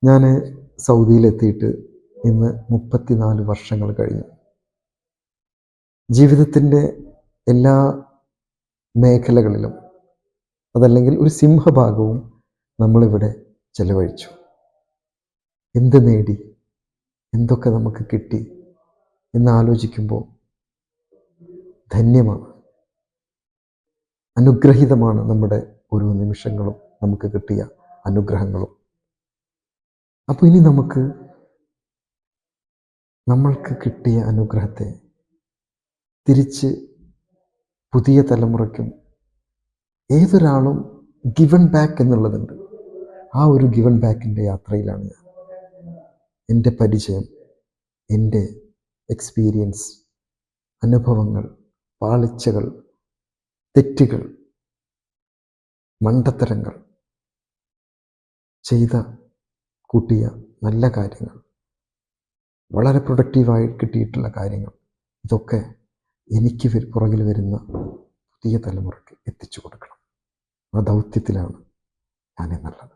ഞാൻ സൗദിയിലെത്തിയിട്ട് ഇന്ന് 34 വർഷങ്ങൾ കഴിഞ്ഞു. ജീവിതത്തിൻ്റെ എല്ലാ മേഖലകളിലും, അതല്ലെങ്കിൽ ഒരു സിംഹഭാഗവും നമ്മളിവിടെ ചെലവഴിച്ചു. എന്ത് നേടി, എന്തൊക്കെ നമുക്ക് കിട്ടി എന്നാലോചിക്കുമ്പോൾ ധന്യമാണ്, അനുഗ്രഹീതമാണ് നമ്മുടെ ഓരോ നിമിഷങ്ങളും, നമുക്ക് കിട്ടിയ അനുഗ്രഹങ്ങളും. അപ്പോൾ ഇനി നമ്മൾക്ക് കിട്ടിയ അനുഗ്രഹത്തെ തിരിച്ച് പുതിയ തലമുറയ്ക്കും, ഏതൊരാളും ഗിവൺ ബാക്ക് എന്നുള്ളതുണ്ട്. ആ ഒരു ഗിവൺ ബാക്കിൻ്റെ യാത്രയിലാണ് ഞാൻ. എൻ്റെ പരിചയം, എൻ്റെ എക്സ്പീരിയൻസ്, അനുഭവങ്ങൾ, പാളിച്ചകൾ, തെറ്റുകൾ, മണ്ടത്തരങ്ങൾ, കൂട്ടിയ നല്ല കാര്യങ്ങൾ, വളരെ പ്രൊഡക്റ്റീവായി കിട്ടിയിട്ടുള്ള കാര്യങ്ങൾ, ഇതൊക്കെ എനിക്ക് പുറകിൽ വരുന്ന പുതിയ തലമുറയ്ക്ക് എത്തിച്ചു കൊടുക്കണം. ആ ദൗത്യത്തിലാണ് ഞാനെന്നുള്ളത്.